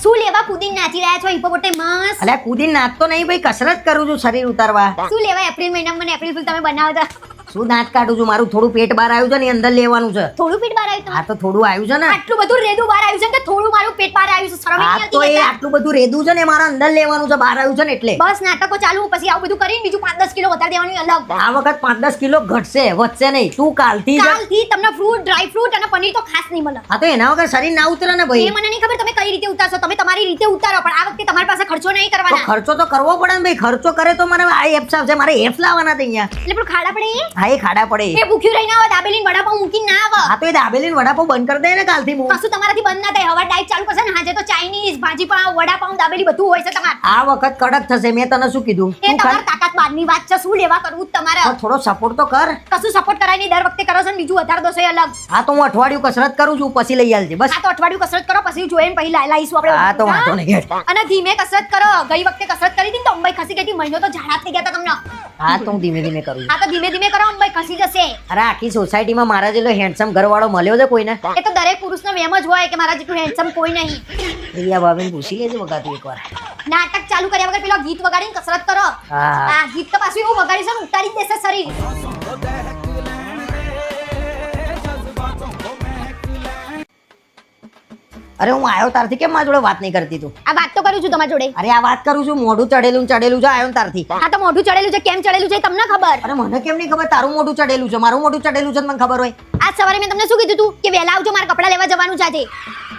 શું લેવા કૂદીને નાચી રહ્યા છો હિપોપોટેમસ? અલ્યા કૂદીને નાચતો નહીં ભાઈ, કસરત કરું છું શરીર ઉતારવા. શું લેવા એપ્રિલ મહિનામાં મને એપ્રિલ ફૂલ તમે બનાવતા? શું દાંત કાઢું છું, મારું થોડું પેટ બહાર આવ્યું છે ને અંદર લેવાનું છે. થોડું પેટ બહાર આવ્યું આ તો થોડું આવ્યું છે ને. આટલું બધું રેદું બહાર આવ્યું છે કે થોડું મારું પેટ બહાર આવ્યું છે? શરમ આ નહીં તો આવતી એ કે? આટલું બધું રેદું છે ને મારા અંદર લેવાનું છે, બહાર આવ્યું છે ને એટલે. બસ નાટકો ચાલુ, પછી આવું બધું કરીને બીજું 5-10 કિલો વધારે દેવાનું અલગ. આ વખત 5-10 કિલો ઘટશે, વધશે નહીં. તું કાલથી જ. કાલથી તમને ફ્રૂટ, ડ્રાય ફ્રૂટ અને પનીર તો ખાસ નહીં મળે. હા તો એના વગર શરીર ના ઉતરે ને એ ભાઈ. મને નહીં ખબર તમે કઈ રીતે ઉતારશો, તમે તમારી રીતે ઉતારો, પણ આ વખતે તમારી પાસે ખર્ચો નહીં તો કરવાના. ખર્ચો તો કરવો પડે ને ભાઈ. ખર્ચો કરે તો મને આ એપ્સ આવશે, મારે એપ્સ લાવવાના હતા અહીંયા. એટલે પણ ખાડા પડે એ? હા એ ખાડા પડે. એ ભૂખ્યું રહીને આવે, દાબેલી ને વડાપાઉં મૂકીને ના આવે. હા તો એ દાબેલી ને વડાપાઉં બંધ કરી દે ને કાલથી. કશું તમારાથી બંધ ના થાય. હવે ડાયટ ચાલુ કરશે ને, હાજે તો ચાઇનીઝ ભાજી પાઉં, વડાપાઉં, દાબેલી બધું હોય છે તમારે. આ વખત કડક થશે. મેં તને શું કીધું? એ તું તમારી તાકાત બહારની વાત છે. શું લેવા કરવું જ તમારે? થોડો સપોર્ટ તો કર. કશું સપોર્ટ કરાય નહીં, દર વખતે કરો છો ને બીજું વધારે દોસો એ અલગ. હા તો હું અઠવાડિયું કસરત કરું છું, પછી લઈ આવજે બસ. આ તો અઠવાડિયું કસરત કરો, પછી જોઈએ ને પછી લાવીશું આપણે. હા તો વાંધો નહીં. અને ધીમે કસરત કરો. ગઈ વખતે કસરત કરી હતી ને તો અંબાઈ ખસી ગઈ હતી, મહિનો તો ઝાડા થઈ ગયા હતા તમને. હા તો હું ધીમે ધીમે કરું છું. આ તો ધીમે ધીમે કરો, અંબાઈ ખસી જશે. અરે આખી સોસાયટીમાં મારા જેટલો હેન્ડસમ ઘરવાળો મળ્યો છે કોઈને? એ તો દરેક પુરુષનો વેમ જ હોય કે મારા જેટલું હેન્ડસમ કોઈ નહીં. રિયા ભાભીને પૂછી લેજે વગાતું એકવાર. નાટક ચાલુ કર્યા વગર પેલો ગીત વગાડીને કસરત કરો. હા. આ ગીત તો પાછું એવું વગાડીશ ને ઉતારી જ દેશે શરીર. અરે હું આવ્યો તારથી કેમ મારા જોડે વાત નહીં કરતી તું? આ વાત તો કરું છું તમારી જોડે. અરે આ વાત કરું છું, મોઢું ચડેલું ને ચડેલું છે. આવ્યો ને તારથી. આ તો મોઢું ચડેલું છે, કેમ ચડેલું છે તમને ખબર? અરે મને કેમ નહીં ખબર? તારું મોઢું ચડેલું છે, મારું મોઢું ચડેલું છે, મને ખબર હોય. આજ સવારે મેં તમને શું કીધું તું કે વહેલા આવજો, મારે કપડાં લેવા જવાનું છે આજે.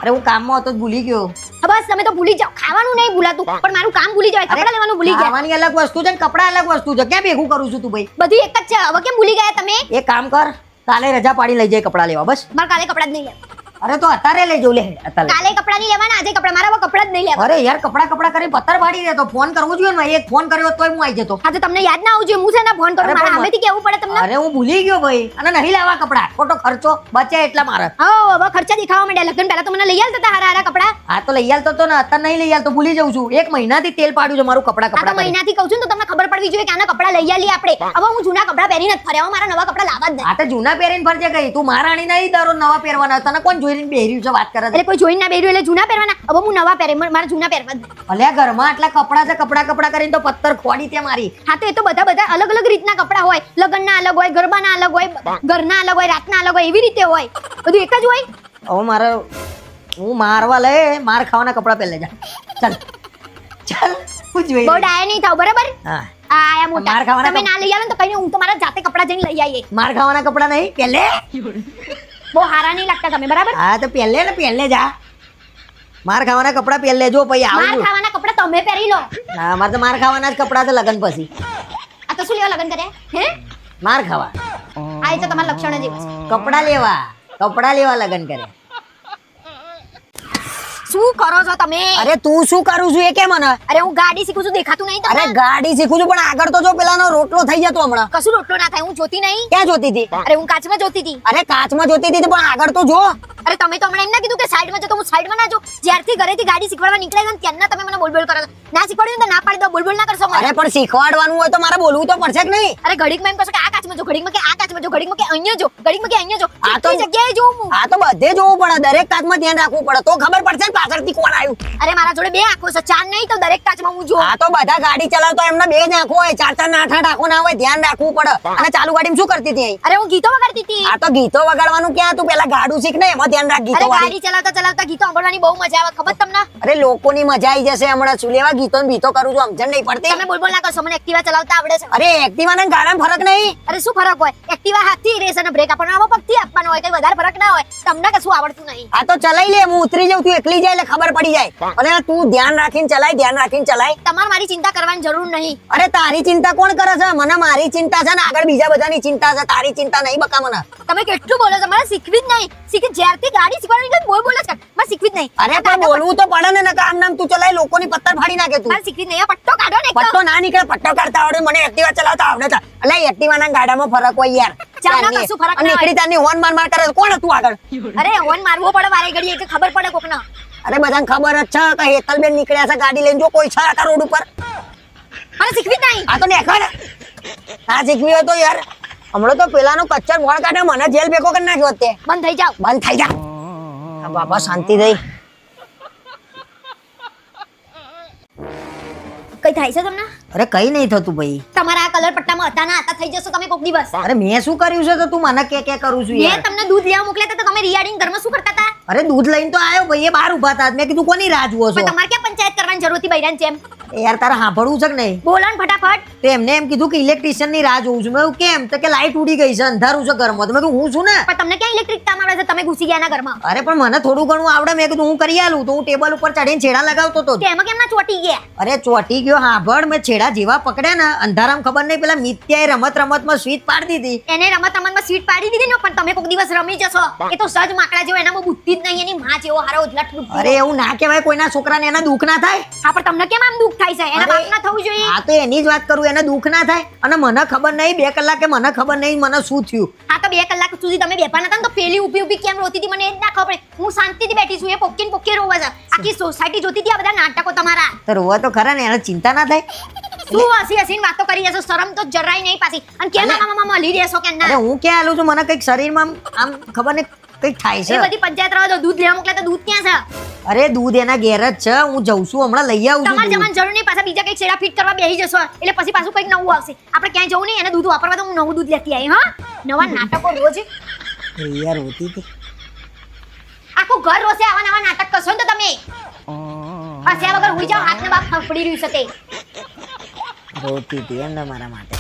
અરે હું કામમાં હતો જ ભૂલી ગયો. હા, બસ તમે તો ભૂલી જાઓ. ખાવાનું નહીં ભૂલાતું, પણ મારું કામ ભૂલી જવાય. કપડાં લેવાનું ભૂલી ગયા. ખાવાની અલગ વસ્તુ છે ને કપડા અલગ વસ્તુ છે. ક્યાં ભેગું કરું છું તું ભાઈ? બધું એક જ છે. હવે કેમ ભૂલી ગયા તમે? એક કામ કર, કાલે રજા પાડી લઈ જાય કપડા લેવા બસ. મારે કાલે કપડાં જ નહીં લેવા. અરે તો અત્યારે લઈ જાઉં લે. અત્યારે કાલે કપડાં નહીં લેવાના, આજે કપડાં. મારા હવે કપડાં જ નહીં લેવા. અરે યાર કપડા કરી પથ્થર પાડી દે તો ફોન કરવો જોઈએ ને. એક ફોન કર્યો તોય હું આવી જતો. હા તો તમને યાદ ના આવવું જોઈએ. હું છે ને ફોન કરું, અરે મારા પણ સામેથી કેવું પડે તમને. અરે હું ભૂલી ગયો ભાઈ. અને નહીં લાવવા કપડા, ખોટો ખર્ચો બચે એટલા મારે. હા, હવે ખર્ચા દેખાવા માંડ્યા. લગ્ન પહેલા તો મને લઈ આવતા હતા હારા કપડાં. હા તો લઈ આલતો તો ને, અત્યારે નહીં લઈ આલતો, ભૂલી જાઉં છું. એક મહિનાથી તેલ પાડ્યું છે મારું કપડા આ તો કરી. મહિનાથી કહું છું ને તો તમને ખબર પડવી જોઈએ કે આના કપડાં લઈ આલીએ આપણે. હવે હું જૂના કપડાં પહેરીને જ ફર્યા. હવે મારા નવા કપડાં લાવવા જ નહીં. આ તો જૂના પહેરીને ફરજે ગઈ તું. મહારાણી નહીં દરરોજ નવા પહેરવાના. તને કોણ જોઈને બેહર્યું છે વાત કરે છે? એટલે કોઈ જોઈને ના પહેર્યું એટલે જૂના પહેરવાના. હવે હું નવા પહેરે, મારે જૂના પહેરવા જ નહીં. અલ્યા ઘરમાં આટલા કપડા છે, કપડા કરીને તો પથ્થર ખોડી તે મારી. હા તો એ તો બધા અલગ અલગ રીતના કપડાં હોય. લગ્નના અલગ હોય, ગરબાના અલગ હોય, ઘરના અલગ હોય, રાતના અલગ હોય, એવી રીતે હોય. બધું એક જ હોય. હવે મારે હું મારવા લે, માર ખાવાના કપડા પહેલે જા. ચાલ ચાલ હું જોઈ બહુ ડાયા નહીં થાવ, બરાબર? હા આ આયા મોટા. માર ખાવાના તમે ના લઈ આવો ને તો કઈ નહીં, હું તો મારા જાતે કપડાં જઈને લઈ આવીએ. માર ખાવાના કપડા નહીં પહેલે. બહુ હારા નહીં લાગતા તમે, બરાબર? હા તો પહેલે જા. માર ખાવાના કપડા પહેલે જો પછી માર આવું. ખાવાના કપડાં તમે પહેરી લો. હા મારે તો માર ખાવાના જ કપડા છે લગન પછી. આ તો શું લેવા લગ્ન કર્યા હે? માર ખાવા આ એ તો તમારા લક્ષણ જ એવા છે. કપડા લેવા લગન કરે. શું કરો છો તમે? અરે તું શું કરું છું એ કે મને? અરે હું ગાડી શીખું છું, દેખાતું નહીં અરે તમને? ગાડી શીખું છું પણ આગળ તો જો પેલાનો રોટલો થઈ જતો હમણાં. કશું રોટલો ના થાય, હું જોતી નહીં. ક્યાં જોતી હતી? અરે હું કાચમાં જોતી હતી. અરે કાચમાં જોતી હતી પણ આગળ તો જો. અરે તમે તો હમણાં એમ ના કીધું કે સાઈડમાં જો, તો હું સાઈડમાં ના જો. જ્યારથી ઘરેથી ગાડી શીખવાડવા નીકળ્યા ને ત્યારના તમે મને બોલબોલ કરો છો. ના શીખવાડ્યું ને તો ના પાડી દો, બોલબોલ ના કરશો મને. અરે પણ શીખવાડવાનું હોય તો મારે બોલવું તો પડશે કે નહીં? અરે ઘડીકમાં એમ કહો છો કે આ કાચમાં જો, ઘડીકમાં કે આ કાચમાં જો, ઘડીકમાં કે અહીંયા જો, ઘડીકમાં કે અહીંયા જો. આ તો- કેટલી જગ્યાએ જોઉં હું. આ તો બધે જોવું પડે, દરેક કાચમાં ધ્યાન રાખવું પડે તો ખબર પડશે ને પાછળથી કોણ આવ્યું. અરે મારા જોડે બે આંખો છે, ચાર નહીં તો દરેક કાચમાં હું જોઉં. આ તો બધા ગાડી ચલાવતો એમને બે જ આંખો હોય, ચાર ચાર ને આઠ આંખો ના હોય, ધ્યાન રાખવું પડે. અને ચાલુ ગાડીમાં શું કરતી હતી અહીં? અરે હું ગીતો વગાડતી હતી. આ તો ગીતો વગાડવાનું ક્યાં? તું પેલા ગાડું શીખ ને, એમાં ધ્યાન રાખ અરે ગીતો વાળી. ગાડી ચલાવતા ચલાવતા ગીતો સાંભળવાની બહુ મજા આવે, ખબર તમને? અરે લોકોની મજા આવી જશે હમણાં. શું લેવા ગીતો ને બીતો કરું છું, સમજણ નહીં પડતી? તમે બોલબોલ ના કરશો, મને એક્ટિવા ચલાવતા આવડે છે. અરે એક્ટિવા ને ગાડામાં ફરક નહીં. અરે શું ફરક હોય? એક્ટિવા હાથથી રેસ અને બ્રેક આપવાનો પગથી આપવાનો હોય, કઈ વધારે ફરક ના હોય. તમને કશું આવડતું નહીં. આ તો ચલાઈ લે, હું ઉતરી જાઉં, તું એકલી જાય એટલે ખબર પડી જાય. અને તું ધ્યાન રાખીને ચલાય. તમારે મારી ચિંતા કરવાની જરૂર નહીં. અરે તારી ચિંતા કોણ કરે છે? મને મારી ચિંતા છે ને આગળ બીજા બધાની ચિંતા છે, તારી ચિંતા નહીં બકા મને. તમે કેટલું બોલો છો? મારે શીખવી જ નહીં. શીખી જ્યારથી ગાડી શીખવાની ગઈ બોલ બોલ જ કર. મારે શીખવી જ નહીં. અરે પણ બોલવું તો પડે ને, નકર આમ નામ તું ચલાય લોકોની પથ્થર ફાડી નાખે તું. મારે શીખવી જ નહીં. આ પટ્ટો કાઢો ને એક તો. પટ્ટો ના નીકળે, પટ્ટો કાઢતા આવડે, મને એક્ટિવા ચલાવતા આવડે છે. એટલે એક્ટિવા ના ગાડામાં ફરક હોય યાર. ચાલના કશું ફરક ના હોય. નીકળી તારની હોર્ન માર કરે કોણ હતું આગળ? અરે હોર્ન મારવો પડે વારે ઘડીએ કે ખબર પડે કોકને. અરે બધાને ખબર જ છે કે હેતલબેન નીકળ્યા છે ગાડી લઈને, જો કોઈ છે આ રોડ ઉપર? મારે શીખવી જ નહીં. આ તો નેખા ને. આ શીખવી હોય તો યાર હમણાં તો પેલાનો કચ્ચર મોણ કાઢે, મને જેલ ભેગો કરી નાખ્યો અત્યારે. બંધ થઈ જાવ. બંધ થઈ જા. હા બાબા શાંતિ થઈ. કઈ થાય છે તમને? અરે કઈ નહીં થતું ભાઈ. તમારા આ કલર પટ્ટામાં હતા ના હતા થઈ જશો તમે કોક દિવસ. અરે મેં શું કર્યું છે તો તું મને કે કરું છું મેં યાર. તમને દૂધ લેવા મોકલ્યા હતા તો તમે રિયાડિંગ ઘરમાં શું કરતા હતા? અરે દૂધ લઈને તો આવ્યો ભાઈ, એ બહાર ઊભા હતા. મેં કીધું કોની રાહ જુઓ છો? પણ તમારે ક્યાં પંચાયત કરવાની જરૂર હતી બૈરાન જેમ? એ યાર તારે સાંભળવું છે કે નહીં? બોલો ને ફટાફટ. તો એમને એમ કીધું કે ઇલેક્ટ્રિશિયન ની રાહ જોઉં છું. મેં કીધું કેમ? તો કે લાઈટ ઉડી ગઈ છે, અંધારું છે ઘરમાં. તો મેં કીધું હું છું ને. પણ તમને ક્યાં ઇલેક્ટ્રિક કામ આવડે છે? તમે ઘૂસી ગયા એના ઘરમાં. અરે પણ મને થોડું ઘણું આવડે. મેં કીધું હું કરી આલું. તો હું ટેબલ ઉપર ચડીને છેડા લગાવતો હતો. તો એમાં કેમ ના ચોટી ગયા? અરે ચોટી ગયો હાંભળ. મેં છેડા જેવા પકડ્યા ને અંધારામાં ખબર નહીં પેલા મિત્યાએ રમતમાં સ્વિચ પાડી દીધી. એને રમતમાં સીટ પાડી દીધી ને, પણ તમે કોક દિવસ રમી જશો. એ તો સજ માકડા જેવો, એનામાં બુદ્ધિ જ નહીં. એની માં જેવો હારો ઉજલટ બુદ્ધિ. અરે એવું ના કહેવાય. કોઈના છોકરાને એના દુઃખ ના થાય. હા પણ તમને કેમ આમ દુઃખ થાય છે? એના અરે, બાપના થવું જોઈએ. હા તો એની જ વાત કરું. એને દુઃખ ના થાય. અને મને ખબર નહીં 2 કલાકે મને ખબર નહીં મને શું થયું. હા તો 2 કલાક સુધી તમે બેફા નતા ને, તો પેલી ઊભી કેમ રોતી હતી મને એ જ ના ખબર પડે. હું શાંતિથી બેઠી છું, એ પોકે રોવે છે. આખી સોસાયટી જોતી હતી આ બધા નાટકો તમારા. તો રોવા તો ખરા ને, એને ચિંતા ના થાય. શું હસીને વાતો કરી જશો? શરમ તો જરાય નહીં પાછી. અને કેમ આમાં મળી રહેશો કે અરે ના? હું ક્યાં આલું છું? મને કંઈક શરીરમાં આમ ખબર નહીં કંઈક થાય એ છે. બધી પંચાયત રહો દો. દૂધ લેવા મોકલ્યા તો દૂધ ક્યાં છે? અરે દૂધ એના ઘેર જ છે. હું જઉં છું હમણાં લઈ આવું છું તમારે દૂધ. જવાની જરૂર નહીં. પાછા બીજા કંઈક છેડા ફિટ કરવા બેસી જશો એટલે પછી પાછું કંઈક નવું આવશે. આપણે ક્યાંય જવું નહીં. એને દૂધ વાપરવા તો હું નવું દૂધ લેતી આવી. હા, નવા નાટકો રોજ. અરે યાર હોતી હતી. આખું ઘર રોશે આવા નવા નાટક કરશો ને તો તમે હસ્યા વગર હુઈ જાઓ. હાથને બાપ ફફડી રહ્યું છે તે. રોતી હતી એમ ને મારા માટે.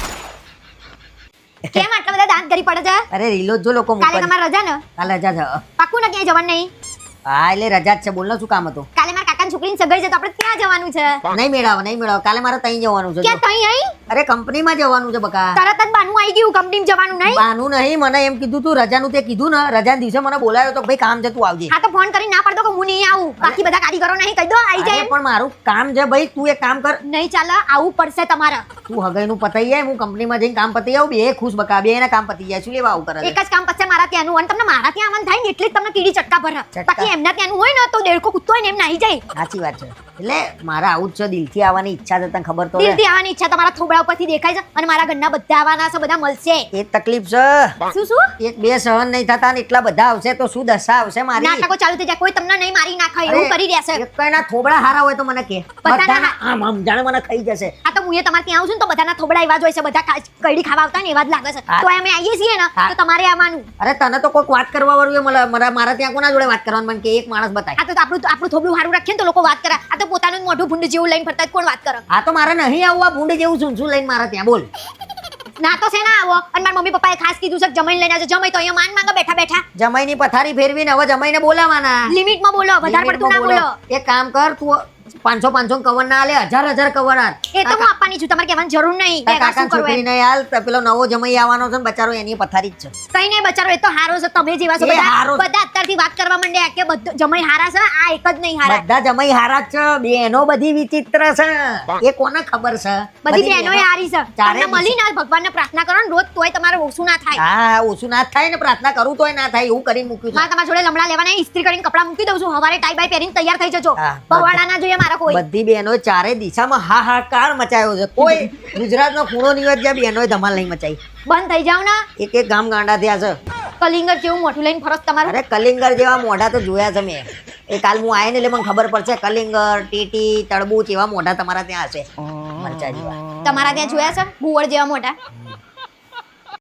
કેમ આટલા બધા દાંત કરી પડે છે? અરે રીલો જ જો લોકો કાલે મૂકે. તમારે રજા ને? કાલે રજા છે. પાક્કું ને ક્યાંય જવાનું નહીં? હા એટલે રજા જ છે. બોલ ને શું કામ હતું? કાલે મારા કાકાની છોકરીની સગાઈ છે તો આપણે ક્યાં જવાનું છે? નહીં મેળાવ. કાલે મારે ત્યાં જવાનું છે. ક્યાં તઈ અહીં? અરે કંપનીમાં જવાનું છે બકા. તરત જ બાનું આવી ગયું કંપનીમાં જવાનું નહીં? બાનું નહીં. મને એમ કીધું તું રજાનું તે કીધું ને, રજાના દિવસે મને બોલાવ્યો તો ભાઈ કામ છે તું આવજે. હા તો ફોન કરી ના પાડતો કે હું નહીં આવું. બાકી બધા કારીગરો નહીં કહી દો આવી અરે જાય. પણ મારું કામ છે ભાઈ. તું એક કામ કર. નહીં ચાલે, આવું પડશે તમારે. તું હગાઈનું પતાઈ જાય, હું કંપનીમાં જઈને કામ પતી આવું. બે ખુશ બકા. બે એના કામ પતી જાય. શું લેવા આવું કરે છે? એક જ કામ પછી મારા ત્યાંનું. અને તમને મારા ત્યાં આવવાનું થાય ને એટલે જ તમને કીડી ચટકા ભરે. બાકી એમના ત્યાંનું હોય ને તો દેડકો કૂદતો હોય ને એમ નાહી જાય. સાચી વાત છે. એટલે મારે આવું જ છે. દિલથી આવવાની ઈચ્છા છે. તને ખબર તો છે. દિલથી આવવાની ઈચ્છા તમારા થોબડા ઉપરથી દેખાય છે. અને મારા ઘરના બધા આવવાના છે, બધા મળશે. એ તકલીફ છે. શું 1-2 સહન નહીં થતા ને એટલા બધા આવશે તો શું દશા આવશે મારી? નાટકો ચાલુ થઈ જાય. કોઈ તમને નહીં મારી નાખે એવું કરી દેશે. એક કઈના થોબડા હારા હોય તો મને કે. બધાના બધાના આમ જાણે મને ખાઈ જશે. આ તો હું એ તમારે ત્યાં આવું છું ને તો બધાના થોબડા એવા જ હોય છે. બધા કઈડી ખાવા આવતા ને એવા જ લાગે છે. હા. તો અમે આવીએ છીએ ને હા. તો તમારે આવવાનું. અરે તને તો કોઈક વાત કરવા વાળું મારા ત્યાં કોના જોડે વાત કરવાનું મને કે એક માણસ બતાય. આ તો આપણું થોબડું સારું રાખીએ ને તો લોકો વાત કરે. આ તો પોતાનું જ મોઢું ભૂંડ જેવું લઈને ફરતા જ કોણ વાત કરે? હા તો મારે નહીં આવવું આ ભૂંડ જેવું શું લઈને મારા ત્યાં બોલ. ના તો છે ના આવો. અને મારા મમ્મી પપ્પાએ ખાસ કીધું છે કે જમાઈને લઈને આવજો. જમાઈ તો અહીંયા માંગ બેઠા બેઠા. જમાઈની પથારી ફેરવીને હવે જમાઈને બોલાવાના. લિમિટમાં બોલો, વધારે પડતું ના બોલો. એક કામ કર તું 500 કવર ના આલે 1000 કવર આલ. એ તો હું આપવાની છું. તમારે કહેવાની જરૂર નહીં. બે વાર કાકા શું કરવું એમ. છોકરીને આલ. તો પેલો નવો જમાઈ આવવાનો છે ને બચારો એની પથારી જ છે. કઈ નહીં બચારો, એ તો હારો છે. તમે જેવા છો એ બધા હારો. બધા અત્યારથી વાત કરવા માંડ્યા કે બધું જમાઈ હારા છે. આ એક જ નહીં હારા. બધા જમાઈ હારા જ છે. બેનો બધી વિચિત્ર છે. એ કોને ખબર છે? બધી બહેનોય હારી છે. ચારે તમને મળી ને ભગવાનને પ્રાર્થના કરો ને રોજ તોય તમારે ઓછું ના થાય. હા ઓછું ના થાય ને પ્રાર્થના કરું તોય ના થાય એવું કરીને મૂક્યું છે. મારે તમારા જોડે લમડા લેવાના, ઇસ્ત્રી કરીને કપડાં મૂકી દઉં છું. હવારે ટાઈ બાઈ પહેરીને તૈયાર થઈ જજો. હા, બવાડા ના જોઈએ મારા કોઈ. બધી બહેનો ચારે દિશામાં હાહાકાર મચાયો છે. કોઈ ગુજરાતનો ખૂણો નહીં હોય જ્યાં બહેનોએ ધમાલ નહીં મચાઈ. બંધ થઈ જાવ ને. એક ગામ ગાંડા થયા છે. કલિંગર જેવું મોઢું લઈને ફરસ તમારું. અરે કલિંગર જેવા મોઢા તો જોયા છે મેં. એ કાલ હું આવીને એટલે મને ખબર પડશે. કલિંગર ટીટી તડબૂચ એવા મોઢા તમારા ત્યાં હશે. મરચા જેવા. તમારા ત્યાં જોયા છે ભુવડ જેવા મોઢા?